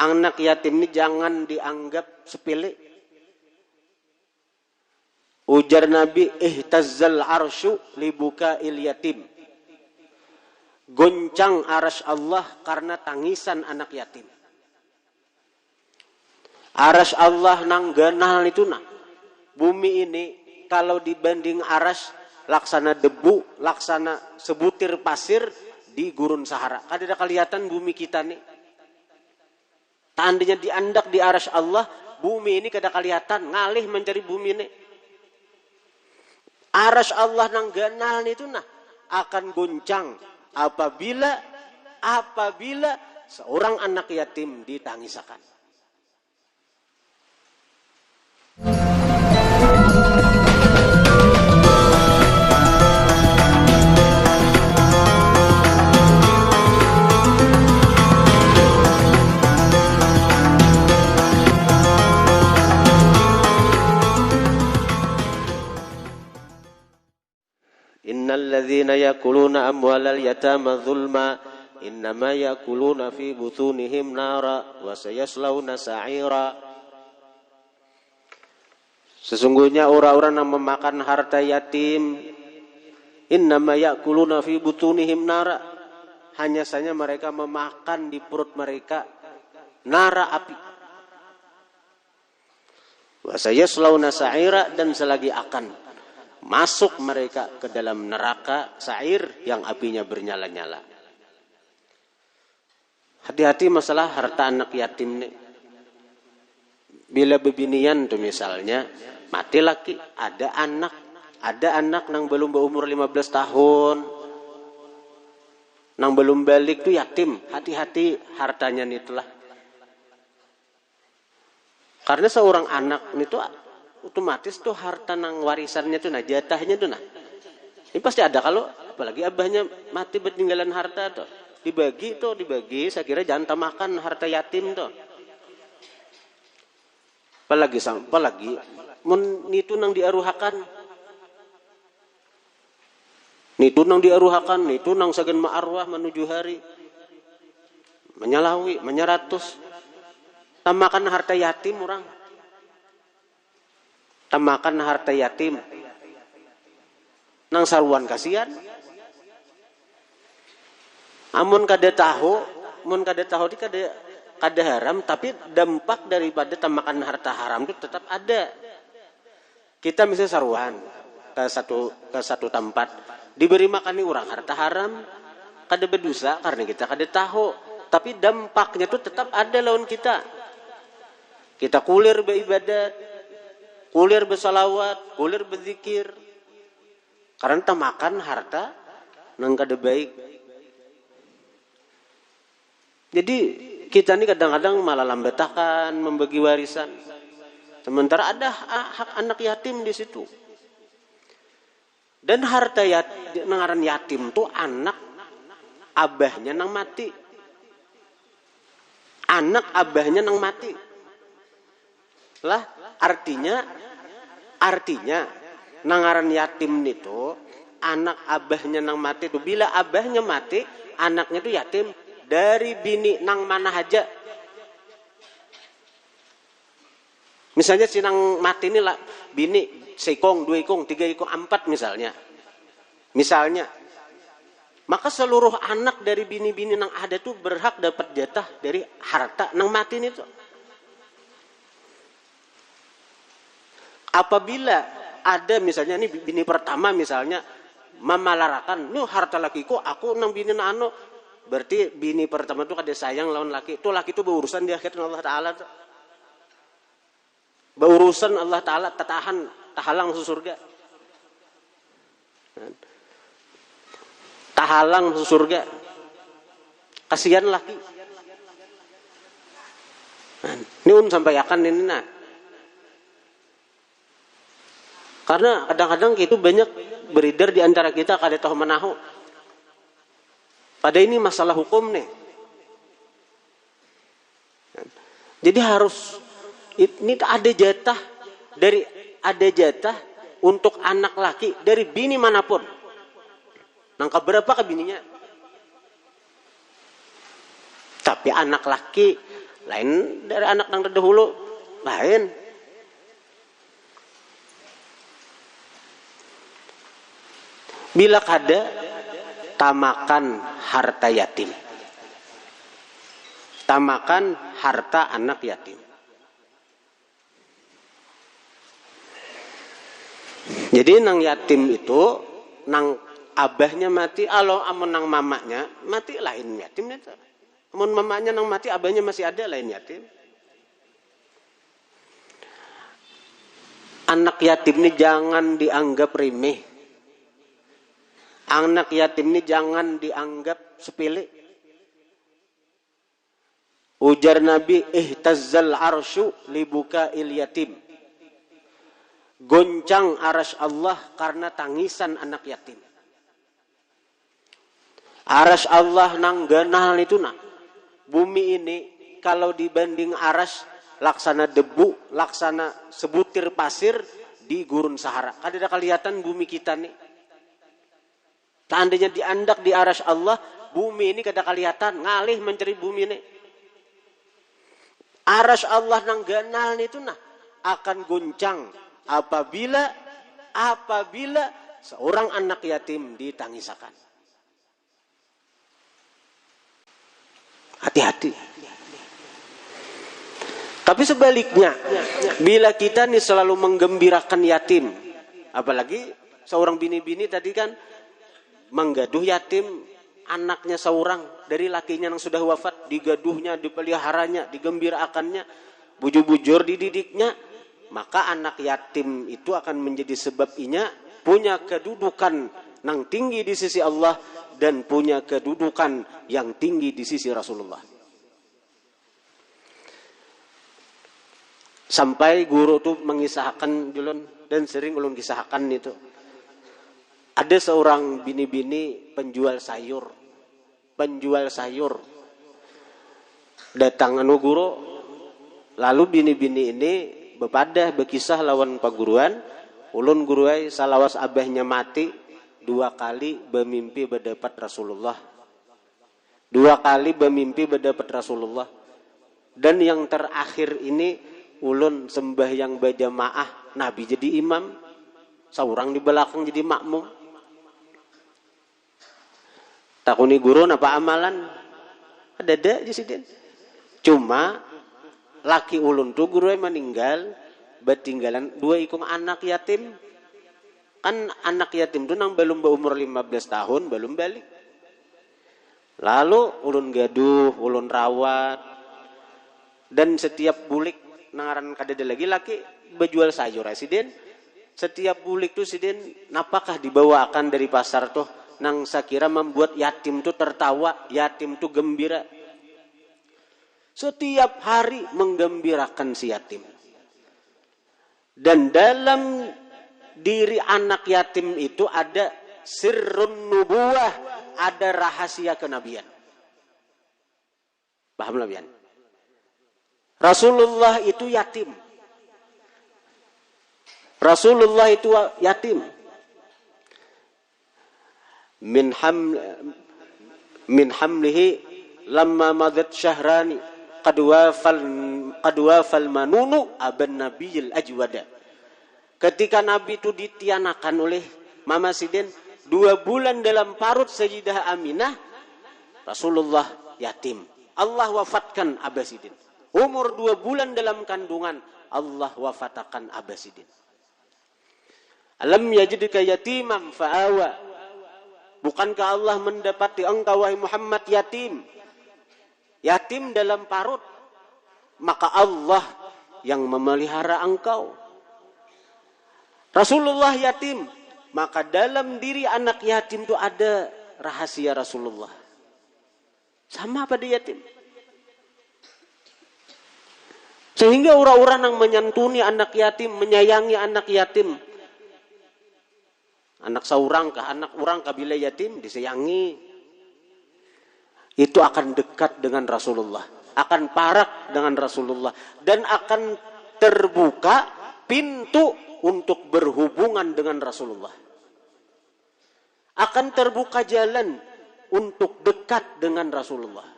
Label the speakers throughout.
Speaker 1: Anak yatim ini jangan dianggap sepele. Ujar Nabi, ihtazzal arsyu libuka'il yatim. Goncang arasy Allah karena tangisan anak yatim. Arasy Allah nang ganal itu nah. Bumi ini kalau dibanding arasy laksana debu, laksana sebutir pasir di gurun Sahara. Kada kelihatan bumi kita nih. Tandanya diandak di arasy Allah, bumi ini kada kelihatan, ngalih mencari bumi ini. Arasy Allah nang ganal itu nah akan goncang apabila seorang anak yatim ditangisakan. Innalladzina yakuluna amwalal yatama dzulma innama yakuluna fi butunihim nara wa sayaslawna sa'ira. Sesungguhnya orang-orang yang memakan harta yatim innama yakuluna fi butunihim nara, hanya saja mereka memakan di perut mereka nara api. Wa sayaslawna sa'ira, dan selagi akan masuk mereka ke dalam neraka sa'ir yang apinya bernyala-nyala. Hati-hati masalah harta anak yatim nih. Bila bebinian tuh misalnya mati laki, ada anak nang belum berumur 15 tahun, nang belum balik tuh yatim. Hati-hati hartanya itulah. Karena seorang anak itu otomatis tuh harta nang warisannya tuh nah, jatahnya tuh nah. Ini pasti ada, kalau apalagi abahnya mati bertinggalan harta tuh. Dibagi, saya kira jangan tamakan harta yatim tuh. Apalagi mun itu nang diaruhakan. Nitu nang diaruhakan, nitu nang sagan ma'arwah menuju hari. Menyalawi, menyeratus. Tamakan harta yatim orang. Tamakan harta yatim nang saruan kasihan. Amun kada tahu di kada haram, tapi dampak daripada tamakan harta haram itu tetap ada. Kita misalnya saruan ke satu tempat, diberi makan orang harta haram, kada berdosa karena kita kada tahu, tapi dampaknya itu tetap ada lawan kita. Kita kulir beribadat, kulir bersalawat, kulir berzikir. Karena kita makan harta nang kada baik. Jadi kita ini kadang-kadang malah lambetakan membagi warisan. Sementara ada hak anak yatim di situ. Dan harta yatim, ngaran yatim tuh anak abahnya nang mati. Anak abahnya nang mati. Lah artinya nangaran yatim itu anak abahnya nang mati itu, bila abahnya mati anaknya itu yatim dari bini nang mana aja. Misalnya si nang mati ini lah bini seikong, 2 ikong, 3 ikong, 4 misalnya, maka seluruh anak dari bini-bini nang ada tuh berhak dapat jatah dari harta nang mati ini tuh. Apabila ada misalnya nih bini pertama misalnya memalarakan, "Nuh harta lakiku aku nang bini anu." Berarti bini pertama itu kada sayang lawan laki. Itu laki itu berurusan di akhirat Allah Taala. Berurusan Allah Taala tahalang masuk surga. Tahalang masuk surga. Kasihan laki. Ini sampai akan ini nah. Karena kadang-kadang itu banyak beredar di antara kita kada tahu menahu. Pada ini masalah hukum nih. Jadi harus ini ada jatah untuk anak laki dari bini manapun. Nangka berapa ke bininya? Tapi anak laki lain dari anak nang terdahulu, lain. Bila kada tamakan harta yatim, tamakan harta anak yatim. Jadi nang yatim itu nang abahnya mati, alo amun nang mamanya mati lain yatim itu. Amun mamanya nang mati, abahnya masih ada, lain yatim. Anak yatim ini jangan dianggap remeh. Anak yatim ini jangan dianggap sepele. Ujar Nabi, ihtazzal arsyu libuka il yatim. Goncang arsy Allah karena tangisan anak yatim. Arsy Allah nang ganal itu nak. Bumi ini kalau dibanding arsy laksana debu, laksana sebutir pasir di gurun Sahara. Kada kelihatan bumi kita nih. Seandainya diandak di arsy Allah, bumi ini kada kelihatan, ngalih mencari bumi ini. Arsy Allah nang ganal itu nah akan goncang apabila seorang anak yatim ditangisakan. Hati-hati. Tapi sebaliknya, bila kita nih selalu menggembirakan yatim, apalagi seorang bini-bini tadi kan menggaduh yatim, anaknya seorang dari lakinya yang sudah wafat, digaduhnya, dipeliharanya, digembirakannya, bujur-bujur dididiknya, maka anak yatim itu akan menjadi sebab inya punya kedudukan yang tinggi di sisi Allah dan punya kedudukan yang tinggi di sisi Rasulullah. Sampai guru tuh mengisahkan dulun, dan sering ulun kisahkan itu. Ada seorang bini-bini penjual sayur. Datang anu guru, lalu bini-bini ini bepadah berkisah lawan paguruan. Ulun guruai salawas abahnya mati 2 kali bermimpi berdapat Rasulullah. 2 kali bermimpi berdapat Rasulullah. Dan yang terakhir ini ulun sembahyang berjamaah, Nabi jadi imam, seorang di belakang jadi makmum. Takuni guru apa amalan? Ada sidin. Cuma laki ulun tuh guru yang meninggal, bertinggalan 2 ikung anak yatim. Kan anak yatim tuh nang belum berumur 15 tahun belum balik. Lalu ulun gaduh, ulun rawat, dan setiap bulik nangaran kadada lagi laki berjual sayur sidin. Setiap bulik tuh sidin, napakah dibawakan dari pasar tuh nang sakira membuat yatim tuh tertawa, yatim tuh gembira. Setiap hari menggembirakan si yatim. Dan dalam diri anak yatim itu ada sirrun nubuwah, ada rahasia kenabian. Paham nabian? Rasulullah itu yatim. Rasulullah itu yatim. Min hamlihi lamma madat syahrani qad wafal manunu aban nabiyil ajwada. Ketika Nabi itu ditianakan oleh Mama Sidin 2 bulan dalam parut Sayyidah Aminah, Rasulullah yatim. Allah wafatkan Abah Sidin. Umur 2 bulan dalam kandungan, Allah wafatkan Abah Sidin. Alam yajidka yatimam fa'awa. Bukankah Allah mendapati engkau wahai Muhammad yatim? Yatim dalam parut. Maka Allah yang memelihara engkau. Rasulullah yatim. Maka dalam diri anak yatim itu ada rahasia Rasulullah. Sama pada yatim. Sehingga orang-orang yang menyantuni anak yatim, menyayangi anak yatim. Anak seorang kah, anak orang kah bila yatim disayangi. Itu akan dekat dengan Rasulullah. Akan parak dengan Rasulullah. Dan akan terbuka pintu untuk berhubungan dengan Rasulullah. Akan terbuka jalan untuk dekat dengan Rasulullah.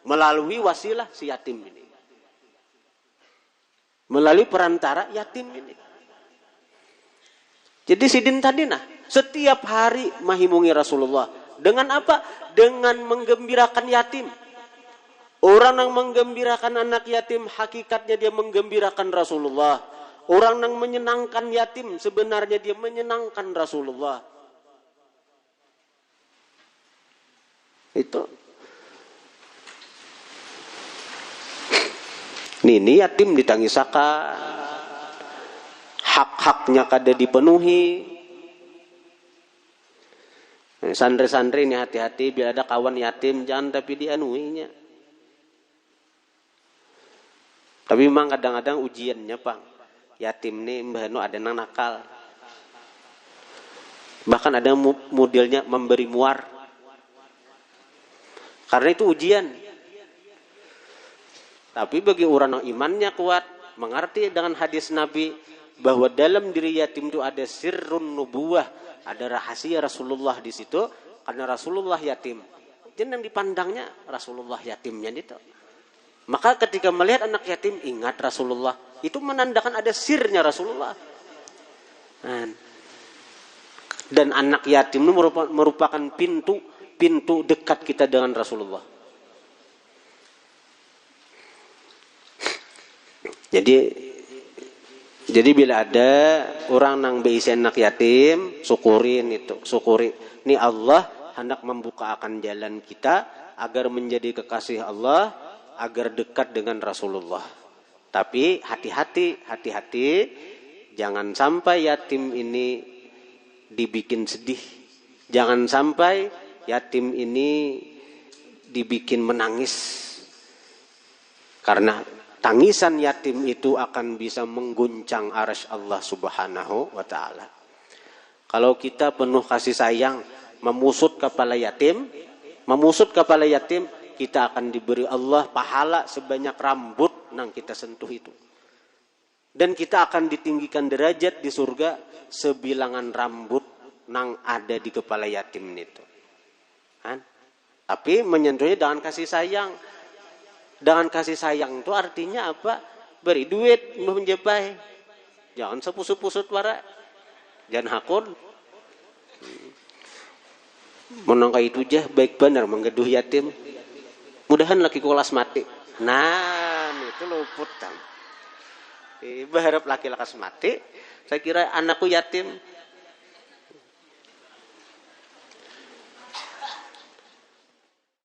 Speaker 1: Melalui wasilah si yatim ini. melalui perantara yatim ini. Jadi sidin tadi setiap hari mahimungi Rasulullah. Dengan apa? Dengan menggembirakan yatim. Orang yang menggembirakan anak yatim, hakikatnya dia menggembirakan Rasulullah. Orang yang menyenangkan yatim, sebenarnya dia menyenangkan Rasulullah. Itu. Ini yatim ditangisakan. Hak-haknya kada dipenuhi. Santri-santri ini hati-hati bila ada kawan yatim jangan tapi dianuinya. Tapi memang kadang-kadang ujiannya Bang. Yatim nih mbah ada nang nakal. Bahkan ada modelnya memberi muar. Karena itu ujian. Tapi bagi orang yang imannya kuat, mengerti dengan hadis Nabi bahwa dalam diri yatim itu ada sirrun nubuwah, ada rahasia Rasulullah di situ karena Rasulullah yatim. Jadi yang dipandangnya Rasulullah yatimnya itu. Maka ketika melihat anak yatim ingat Rasulullah, itu menandakan ada sirnya Rasulullah. Dan anak yatim itu merupakan pintu dekat kita dengan Rasulullah. Jadi bila ada orang nang beisi anak yatim, syukuri. Ini Allah hendak membuka akan jalan kita agar menjadi kekasih Allah, agar dekat dengan Rasulullah. Tapi hati-hati, jangan sampai yatim ini dibikin sedih. Jangan sampai yatim ini dibikin menangis. Karena tangisan yatim itu akan bisa mengguncang arsy Allah Subhanahu wa taala. Kalau kita penuh kasih sayang, memusut kepala yatim, kita akan diberi Allah pahala sebanyak rambut nang kita sentuh itu. Dan kita akan ditinggikan derajat di surga sebilangan rambut nang ada di kepala yatim itu. Tapi menyentuhnya dengan kasih sayang. Dengan kasih sayang itu artinya apa? Beri duit menjepai. Jangan sepusut-pusut wara. Jangan hakun. Menangka itu jah baik benar menggeduh yatim. Mudahan laki kelas mati. Nah, itu luput. Berharap laki lekas mati. Saya kira anakku yatim.